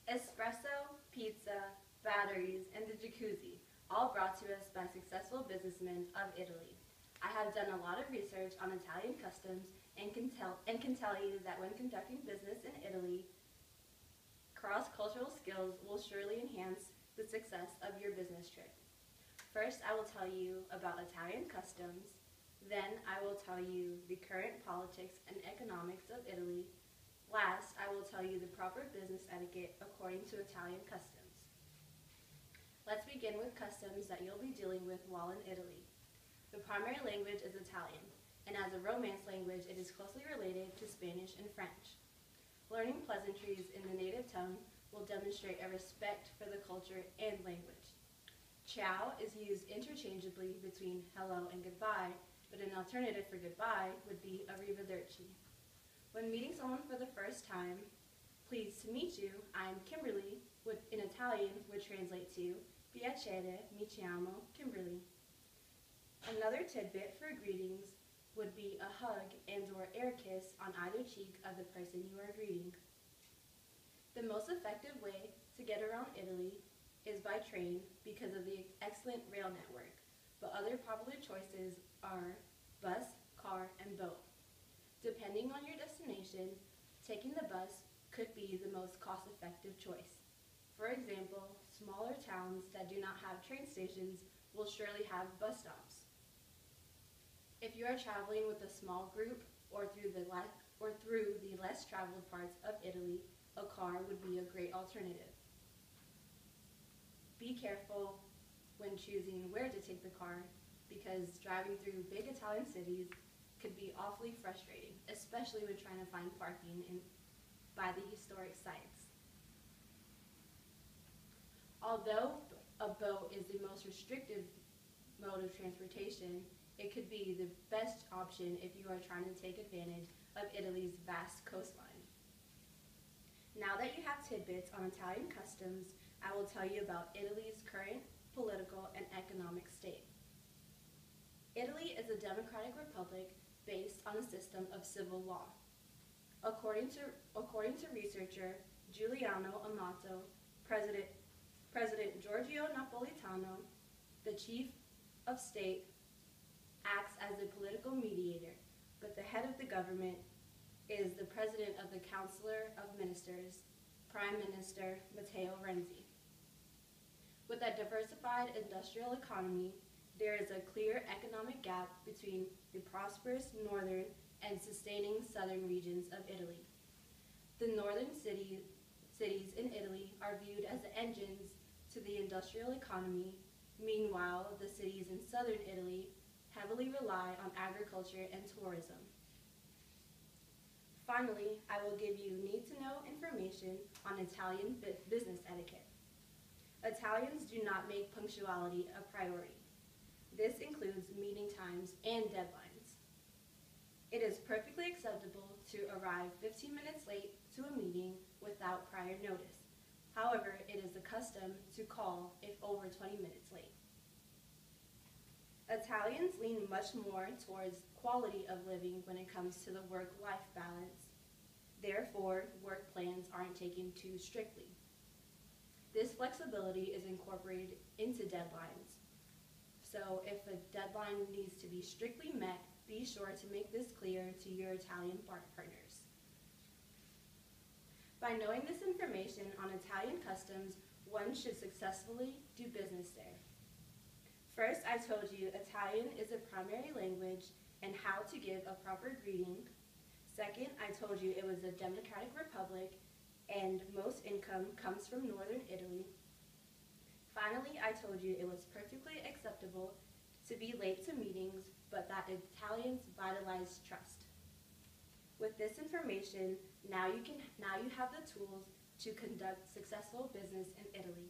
Espresso, pizza, batteries, and the jacuzzi, all brought to us by successful businessmen of Italy. I have done a lot of research on Italian customs and can tell you that when conducting business in Italy, cross-cultural skills will surely enhance the success of your business trip. First, I will tell you about Italian customs. Then, I will tell you the current politics and economics of Italy. Last, I will tell you the proper business etiquette according to Italian customs. Let's begin with customs that you'll be dealing with while in Italy. The primary language is Italian, and as a Romance language, it is closely related to Spanish and French. Learning pleasantries in the native tongue will demonstrate a respect for the culture and language. Ciao is used interchangeably between hello and goodbye, but an alternative for goodbye would be arrivederci. When meeting someone for the first time, pleased to meet you, I'm Kimberly, which in Italian would translate to piacere, mi chiamo Kimberly. Another tidbit for greetings would be a hug and or air kiss on either cheek of the person you are greeting. The most effective way to get around Italy is by train because of the excellent rail network, but other popular choices are bus, car, and boat. Depending on your destination, taking the bus could be the most cost-effective choice. For example, smaller towns that do not have train stations will surely have bus stops. If you are traveling with a small group or through the less traveled parts of Italy, a car would be a great alternative. Be careful when choosing where to take the car because driving through big Italian cities could be awfully frustrating, especially when trying to find parking by the historic sites. Although a boat is the most restrictive mode of transportation, it could be the best option if you are trying to take advantage of Italy's vast coastline. Now that you have tidbits on Italian customs, I will tell you about Italy's current political and economic state. Italy is a democratic republic based on a system of civil law. According to researcher Giuliano Amato, President Giorgio Napolitano, the chief of state, acts as the political mediator, but the head of the government is the president of the Council of Ministers, Prime Minister Matteo Renzi. With a diversified industrial economy, there is a clear economic gap between the prosperous northern and sustaining southern regions of Italy. The northern cities in Italy are viewed as the engines to the industrial economy. Meanwhile, the cities in southern Italy heavily rely on agriculture and tourism. Finally, I will give you need-to-know information on Italian business etiquette. Italians do not make punctuality a priority. This includes meeting times and deadlines. It is perfectly acceptable to arrive 15 minutes late to a meeting without prior notice. However, it is the custom to call if over 20 minutes late. Italians lean much more towards quality of living when it comes to the work-life balance. Therefore, work plans aren't taken too strictly. This flexibility is incorporated into deadlines. So if a deadline needs to be strictly met, be sure to make this clear to your Italian partners. By knowing this information on Italian customs, one should successfully do business there. First, I told you Italian is a primary language and how to give a proper greeting. Second, I told you it was a democratic republic and most income comes from northern Italy. Finally, I told you it was perfectly acceptable to be late to meetings, but that Italians vitalize trust. With this information, now you have the tools to conduct successful business in Italy.